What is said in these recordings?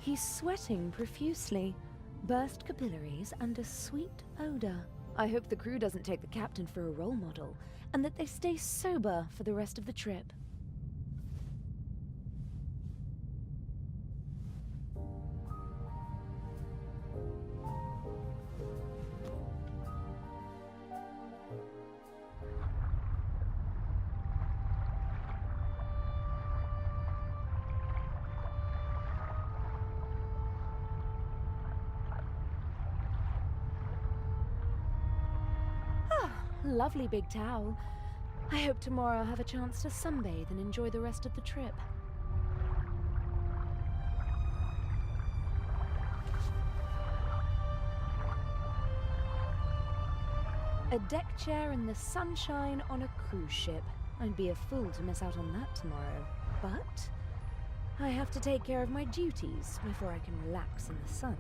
He's sweating profusely, burst capillaries, and a sweet odor. I hope the crew doesn't take the captain for a role model, and that they stay sober for the rest of the trip. Lovely big towel. I hope tomorrow I'll have a chance to sunbathe and enjoy the rest of the trip. A deck chair in the sunshine on a cruise ship. I'd be a fool to miss out on that tomorrow. But I have to take care of my duties before I can relax in the sun.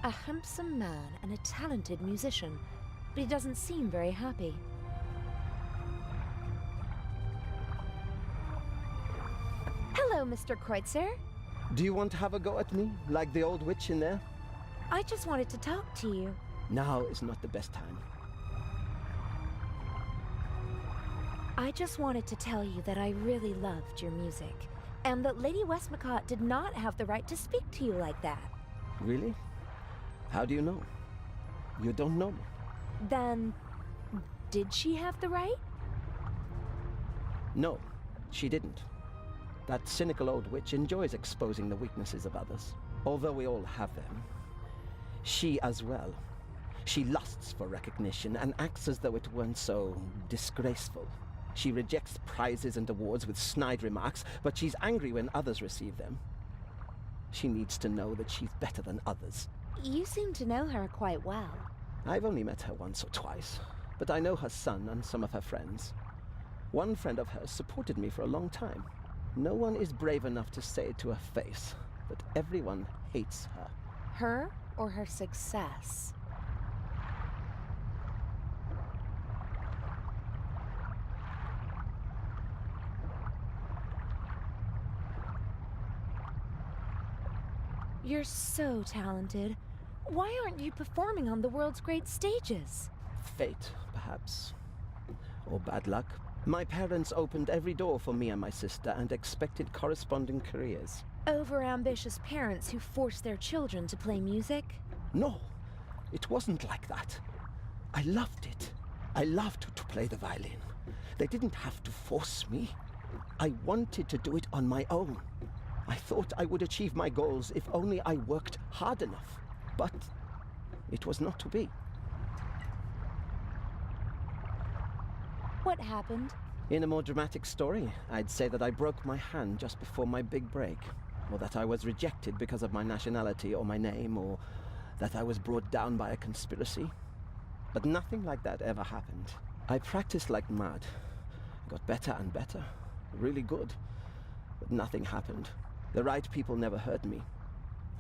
A handsome man and a talented musician, but he doesn't seem very happy. Hello, Mr. Kreutzer. Do you want to have a go at me, like the old witch in there? I just wanted to talk to you. Now is not the best time. I just wanted to tell you that I really loved your music, and that Lady Westmacott did not have the right to speak to you like that. Really? How do you know? You don't know me. Then, did she have the right? No, she didn't. That cynical old witch enjoys exposing the weaknesses of others. Although we all have them. She as well. She lusts for recognition and acts as though it weren't so disgraceful. She rejects prizes and awards with snide remarks, but she's angry when others receive them. She needs to know that she's better than others. You seem to know her quite well. I've only met her once or twice, but I know her son and some of her friends. One friend of hers supported me for a long time. No one is brave enough to say it to her face, but everyone hates her. Her or her success? You're so talented. Why aren't you performing on the world's great stages? Fate, perhaps. Or bad luck. My parents opened every door for me and my sister and expected corresponding careers. Overambitious parents who force their children to play music? No, it wasn't like that. I loved it. I loved to play the violin. They didn't have to force me. I wanted to do it on my own. I thought I would achieve my goals if only I worked hard enough. But it was not to be. What happened? In a more dramatic story, I'd say that I broke my hand just before my big break, or that I was rejected because of my nationality or my name, or that I was brought down by a conspiracy. But nothing like that ever happened. I practiced like mad. I got better and better, really good, but nothing happened. The right people never heard me.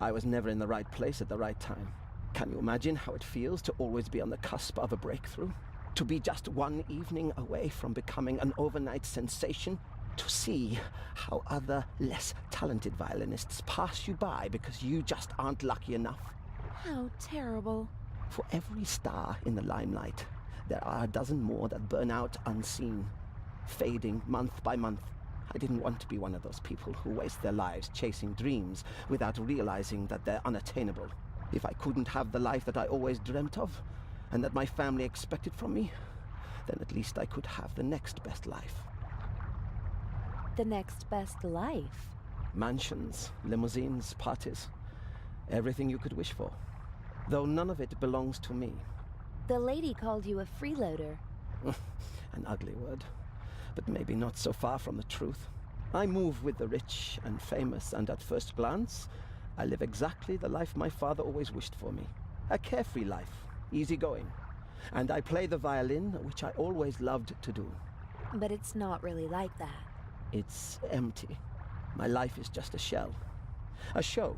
I was never in the right place at the right time. Can you imagine how it feels to always be on the cusp of a breakthrough? To be just one evening away from becoming an overnight sensation? To see how other, less talented violinists pass you by because you just aren't lucky enough? How terrible. For every star in the limelight, there are a dozen more that burn out unseen, fading month by month. I didn't want to be one of those people who waste their lives chasing dreams without realizing that they're unattainable. If I couldn't have the life that I always dreamt of, and that my family expected from me, then at least I could have the next best life. The next best life? Mansions, limousines, parties, everything you could wish for. Though none of it belongs to me. The lady called you a freeloader. An ugly word, but maybe not so far from the truth. I move with the rich and famous, and at first glance, I live exactly the life my father always wished for me. A carefree life, easygoing. And I play the violin, which I always loved to do. But it's not really like that. It's empty. My life is just a shell. A show.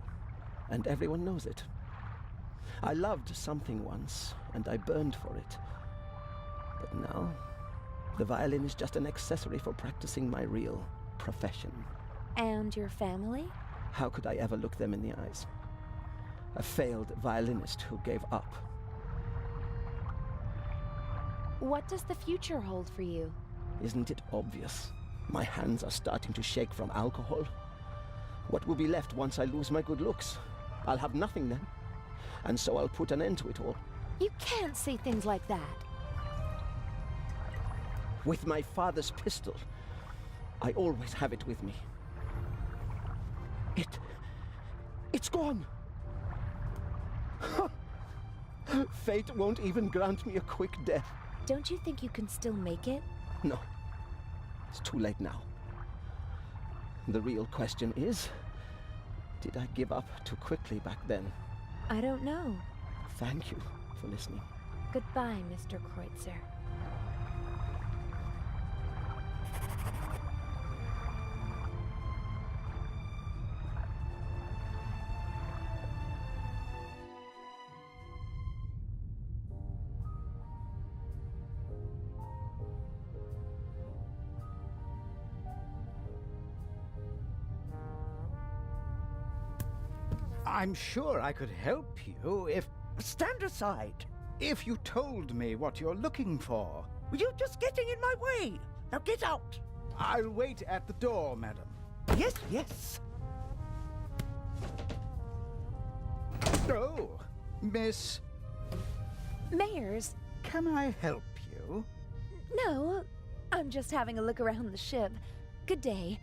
And everyone knows it. I loved something once, and I burned for it. But now, the violin is just an accessory for practicing my real profession. And your family? How could I ever look them in the eyes? A failed violinist who gave up. What does the future hold for you? Isn't it obvious? My hands are starting to shake from alcohol. What will be left once I lose my good looks? I'll have nothing then. And so I'll put an end to it all. You can't say things like that. With my father's pistol. I always have it with me. It's gone! Fate won't even grant me a quick death. Don't you think you can still make it? No. It's too late now. The real question is, did I give up too quickly back then? I don't know. Thank you for listening. Goodbye, Mr. Kreutzer. I'm sure I could help you if... Stand aside. If you told me what you're looking for. You're just getting in my way. Now get out. I'll wait at the door, madam. Yes, yes. Oh, Miss... Mayers? Can I help you? No, I'm just having a look around the ship. Good day.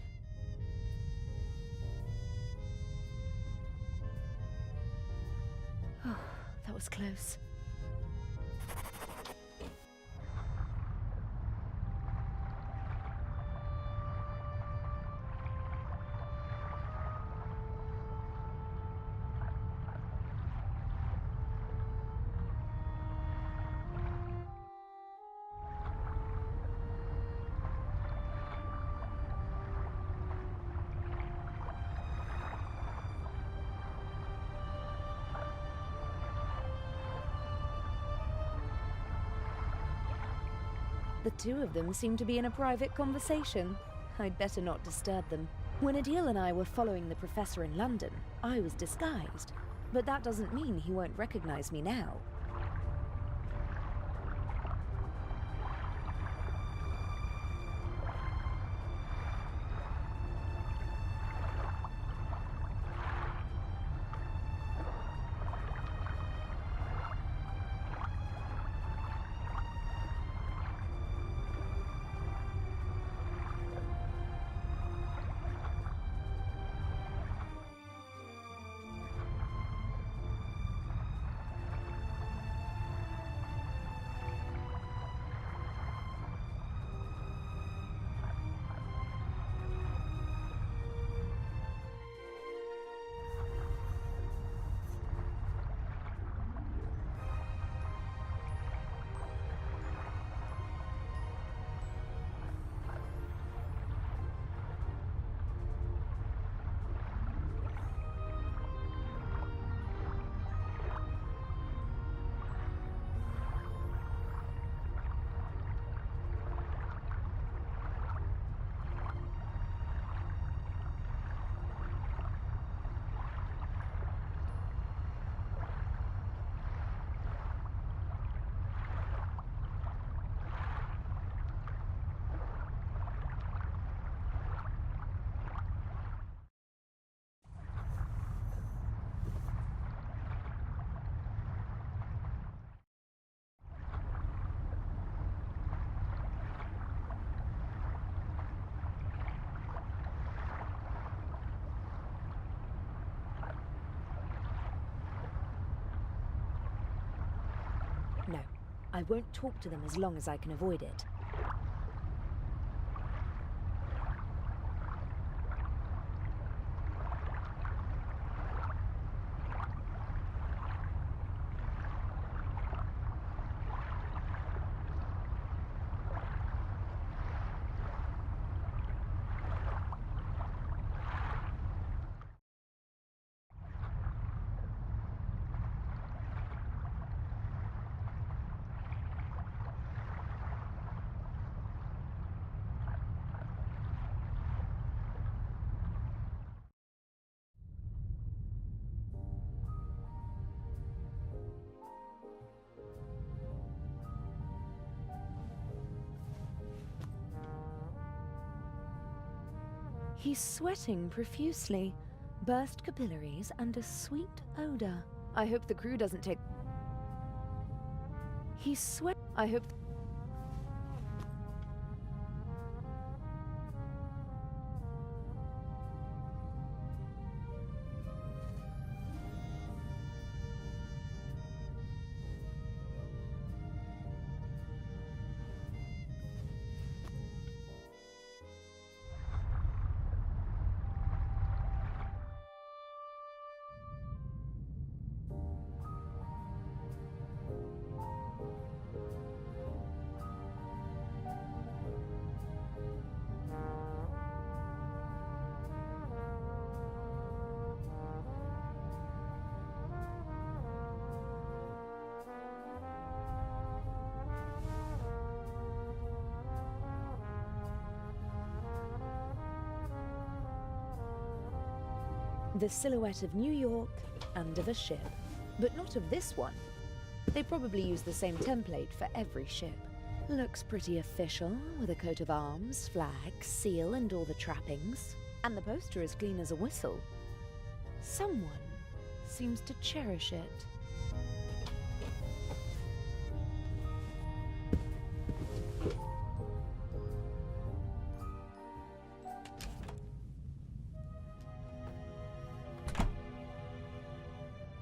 Oh, that was close. The two of them seem to be in a private conversation. I'd better not disturb them. When Adil and I were following the professor in London, I was disguised. But that doesn't mean he won't recognize me now. No, I won't talk to them as long as I can avoid it. He's sweating profusely, burst capillaries, and a sweet odor. I hope the crew doesn't take... He's sweat... I hope... The silhouette of New York and of a ship, but not of this one. They probably use the same template for every ship. Looks pretty official, with a coat of arms, flag, seal, and all the trappings. And the poster is clean as a whistle. Someone seems to cherish it.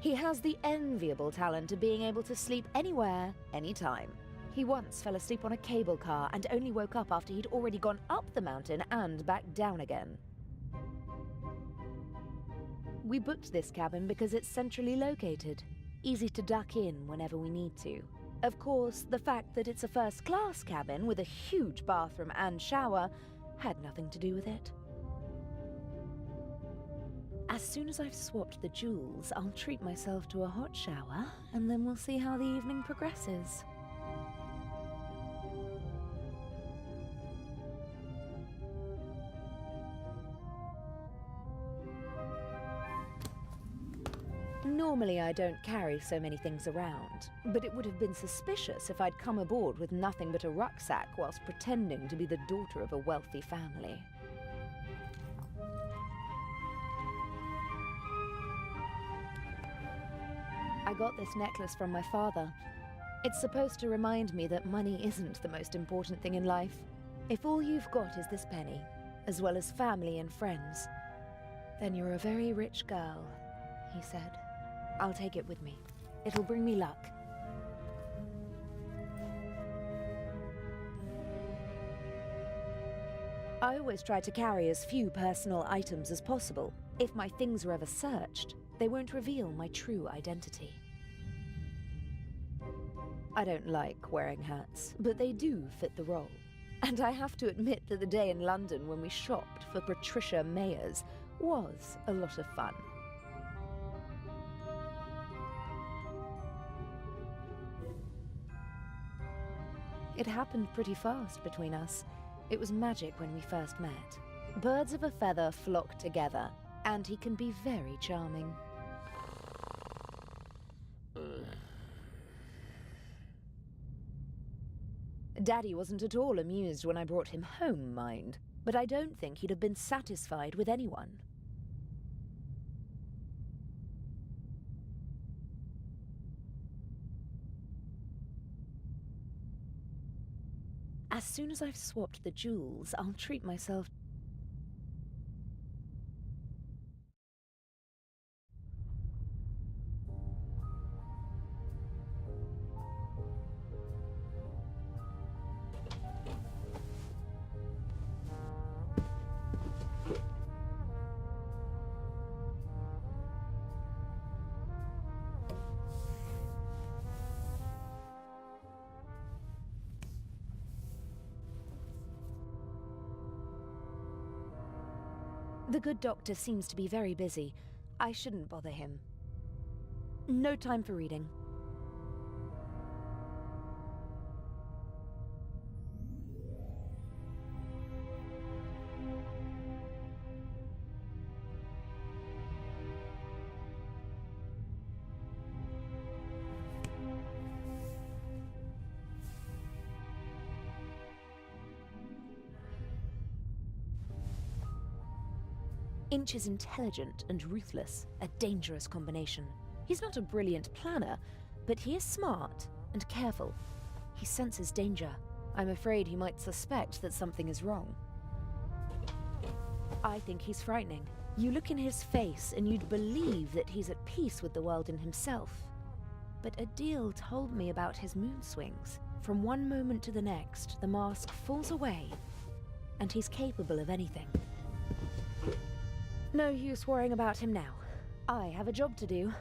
He has the enviable talent of being able to sleep anywhere, anytime. He once fell asleep on a cable car and only woke up after he'd already gone up the mountain and back down again. We booked this cabin because it's centrally located, easy to duck in whenever we need to. Of course, the fact that it's a first-class cabin with a huge bathroom and shower had nothing to do with it. As soon as I've swapped the jewels, I'll treat myself to a hot shower, and then we'll see how the evening progresses. Normally I don't carry so many things around, but it would have been suspicious if I'd come aboard with nothing but a rucksack whilst pretending to be the daughter of a wealthy family. I got this necklace from my father. It's supposed to remind me that money isn't the most important thing in life. If all you've got is this penny, as well as family and friends, then you're a very rich girl, he said. I'll take it with me. It'll bring me luck. I always try to carry as few personal items as possible. If my things are ever searched, they won't reveal my true identity. I don't like wearing hats, but they do fit the role. And I have to admit that the day in London when we shopped for Patricia Mayers was a lot of fun. It happened pretty fast between us. It was magic when we first met. Birds of a feather flock together, and he can be very charming. Daddy wasn't at all amused when I brought him home, mind, but I don't think he'd have been satisfied with anyone. As soon as I've swapped the jewels, I'll treat myself. The good doctor seems to be very busy. I shouldn't bother him. No time for reading. Inch is intelligent and ruthless, a dangerous combination. He's not a brilliant planner, but he is smart and careful. He senses danger. I'm afraid he might suspect that something is wrong. I think he's frightening. You look in his face and you'd believe that he's at peace with the world and himself. But Adil told me about his mood swings. From one moment to the next, the mask falls away, and he's capable of anything. No use worrying about him now. I have a job to do.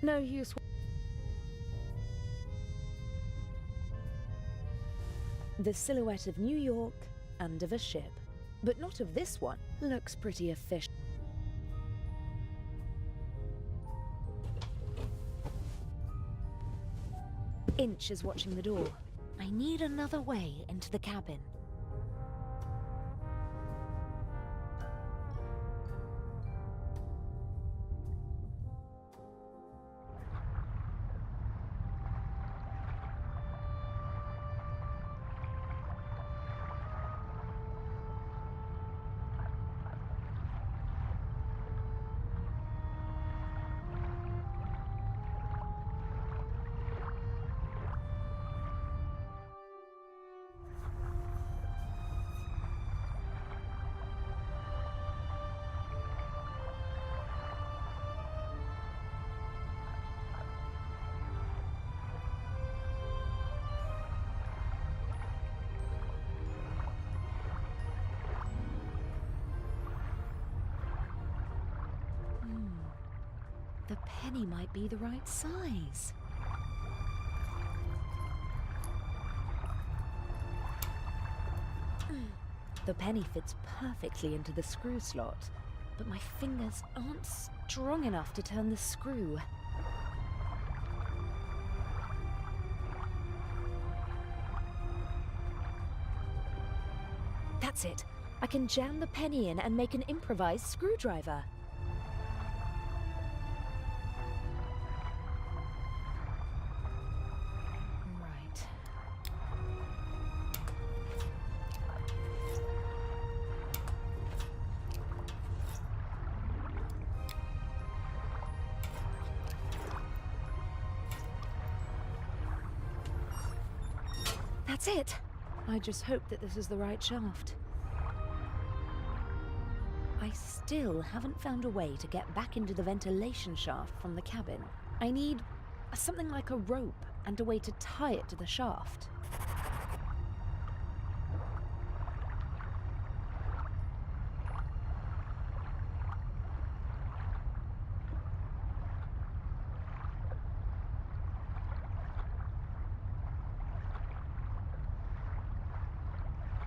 No use. The silhouette of New York and of a ship, but not of this one. Looks pretty official. Inch is watching the door. I need another way into the cabin. The penny might be the right size. The penny fits perfectly into the screw slot, but my fingers aren't strong enough to turn the screw. That's it. I can jam the penny in and make an improvised screwdriver. That's it! I just hope that this is the right shaft. I still haven't found a way to get back into the ventilation shaft from the cabin. I need something like a rope and a way to tie it to the shaft.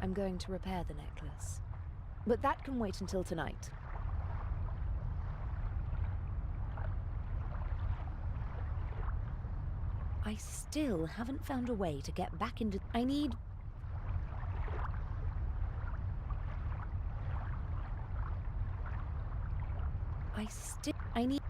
I'm going to repair the necklace. But that can wait until tonight. I still haven't found a way to get back into... I need... I need...